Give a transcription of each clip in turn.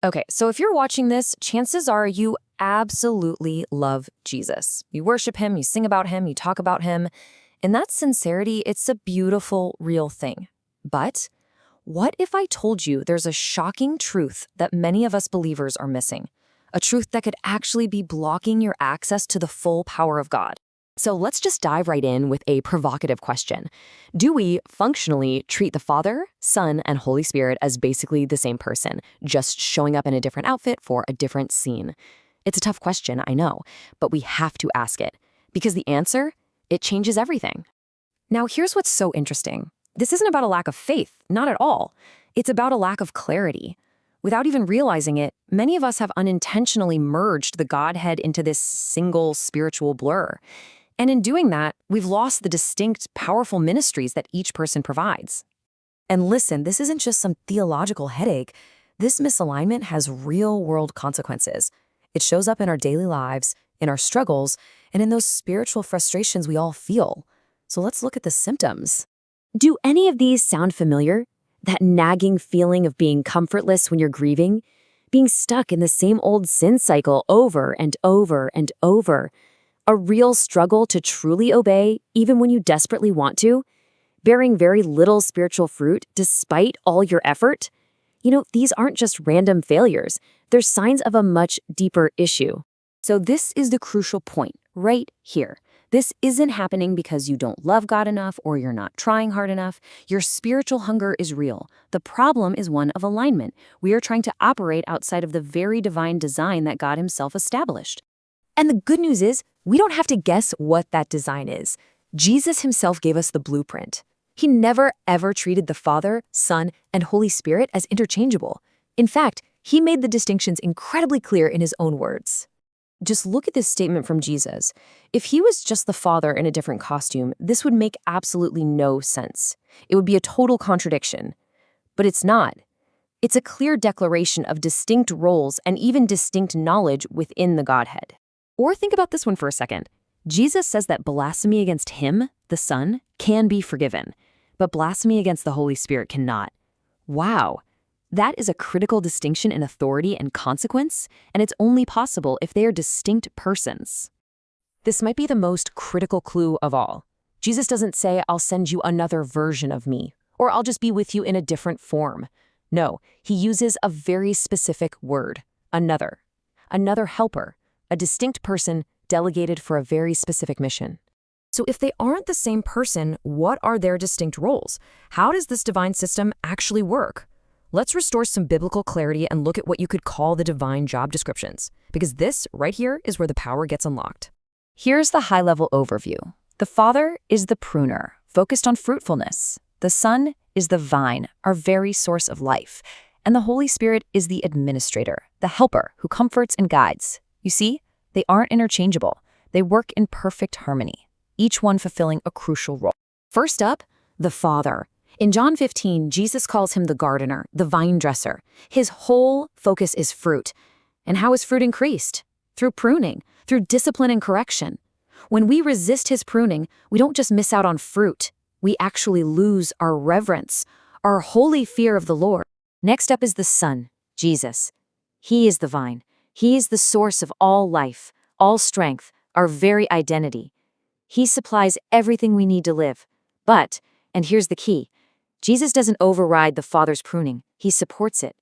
Okay, so if you're watching this, chances are you absolutely love Jesus. You worship him, you sing about him, you talk about him. And that sincerity, it's a beautiful, real thing. But what if I told you there's a shocking truth that many of us believers are missing? A truth that could actually be blocking your access to the full power of God. So let's just dive right in with a provocative question. Do we functionally treat the Father, Son, and Holy Spirit as basically the same person, just showing up in a different outfit for a different scene? It's a tough question, I know, but we have to ask it. Because the answer, it changes everything. Now, here's what's so interesting. This isn't about a lack of faith, not at all. It's about a lack of clarity. Without even realizing it, many of us have unintentionally merged the Godhead into this single spiritual blur. And in doing that, we've lost the distinct, powerful ministries that each person provides. And listen, this isn't just some theological headache. This misalignment has real-world consequences. It shows up in our daily lives, in our struggles, and in those spiritual frustrations we all feel. So let's look at the symptoms. Do any of these sound familiar? That nagging feeling of being comfortless when you're grieving? Being stuck in the same old sin cycle over and over and over? A real struggle to truly obey, even when you desperately want to? Bearing very little spiritual fruit despite all your effort? These aren't just random failures. They're signs of a much deeper issue. So this is the crucial point, right here. This isn't happening because you don't love God enough or you're not trying hard enough. Your spiritual hunger is real. The problem is one of alignment. We are trying to operate outside of the very divine design that God himself established. And the good news is, we don't have to guess what that design is. Jesus himself gave us the blueprint. He never, ever treated the Father, Son, and Holy Spirit as interchangeable. In fact, he made the distinctions incredibly clear in his own words. Just look at this statement from Jesus. If he was just the Father in a different costume, this would make absolutely no sense. It would be a total contradiction. But it's not. It's a clear declaration of distinct roles and even distinct knowledge within the Godhead. Or think about this one for a second. Jesus says that blasphemy against him, the Son, can be forgiven, but blasphemy against the Holy Spirit cannot. Wow. That is a critical distinction in authority and consequence, and it's only possible if they are distinct persons. This might be the most critical clue of all. Jesus doesn't say, "I'll send you another version of me," or "I'll just be with you in a different form." No, he uses a very specific word, another. Another helper, a distinct person delegated for a very specific mission. So if they aren't the same person, what are their distinct roles? How does this divine system actually work? Let's restore some biblical clarity and look at what you could call the divine job descriptions, because this right here is where the power gets unlocked. Here's the high-level overview. The Father is the pruner, focused on fruitfulness. The Son is the vine, our very source of life. And the Holy Spirit is the administrator, the helper who comforts and guides. You see, they aren't interchangeable. They work in perfect harmony, each one fulfilling a crucial role. First up, the Father. In John 15, Jesus calls him the gardener, the vine dresser. His whole focus is fruit. And how is fruit increased? Through pruning, through discipline and correction. When we resist his pruning, we don't just miss out on fruit. We actually lose our reverence, our holy fear of the Lord. Next up is the Son, Jesus. He is the vine. He is the source of all life, all strength, our very identity. He supplies everything we need to live. But, and here's the key, Jesus doesn't override the Father's pruning. He supports it.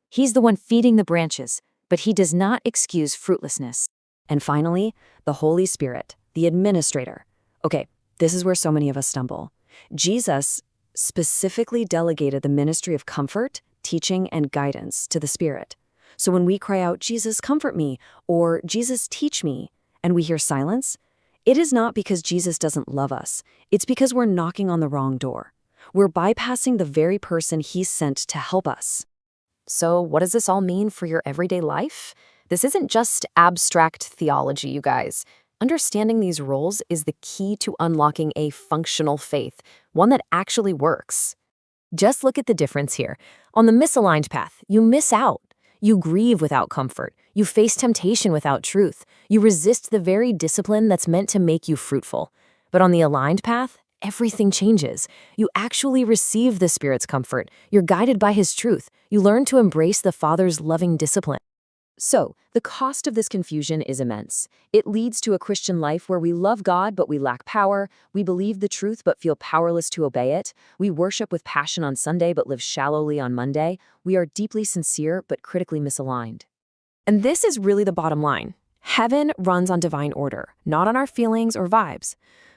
He's the one feeding the branches, but he does not excuse fruitlessness. And finally, the Holy Spirit, the administrator. Okay, this is where so many of us stumble. Jesus specifically delegated the ministry of comfort, teaching, and guidance to the Spirit. So when we cry out, "Jesus, comfort me," or "Jesus, teach me," and we hear silence, it is not because Jesus doesn't love us. It's because we're knocking on the wrong door. We're bypassing the very person he sent to help us. So what does this all mean for your everyday life? This isn't just abstract theology, you guys. Understanding these roles is the key to unlocking a functional faith, one that actually works. Just look at the difference here. On the misaligned path, you miss out. You grieve without comfort. You face temptation without truth. You resist the very discipline that's meant to make you fruitful. But on the aligned path, everything changes. You actually receive the Spirit's comfort. You're guided by His truth. You learn to embrace the Father's loving discipline. So, the cost of this confusion is immense. It leads to a Christian life where we love God but we lack power, we believe the truth but feel powerless to obey it, we worship with passion on Sunday but live shallowly on Monday, we are deeply sincere but critically misaligned. And this is really the bottom line. Heaven runs on divine order, not on our feelings or vibes.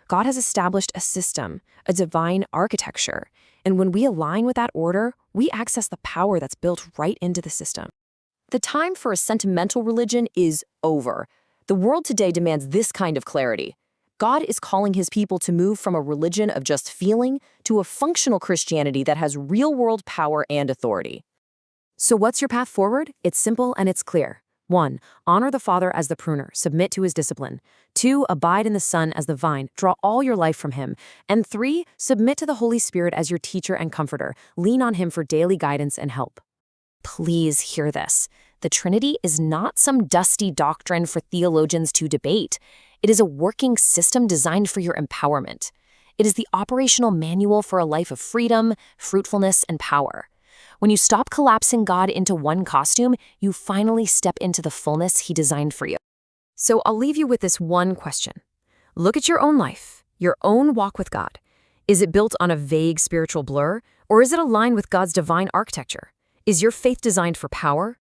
God has established a system, a divine architecture, and when we align with that order, we access the power that's built right into the system. The time for a sentimental religion is over. The world today demands this kind of clarity. God is calling His people to move from a religion of just feeling to a functional Christianity that has real-world power and authority. So what's your path forward? It's simple and it's clear. 1. Honor the Father as the pruner, submit to His discipline. 2. Abide in the Son as the vine, draw all your life from Him. And 3. Submit to the Holy Spirit as your teacher and comforter, lean on Him for daily guidance and help. Please hear this. The Trinity is not some dusty doctrine for theologians to debate. It is a working system designed for your empowerment. It is the operational manual for a life of freedom, fruitfulness, and power. When you stop collapsing God into one costume, you finally step into the fullness He designed for you. So I'll leave you with this one question. Look at your own life, your own walk with God. Is it built on a vague spiritual blur, or is it aligned with God's divine architecture? Is your faith designed for power,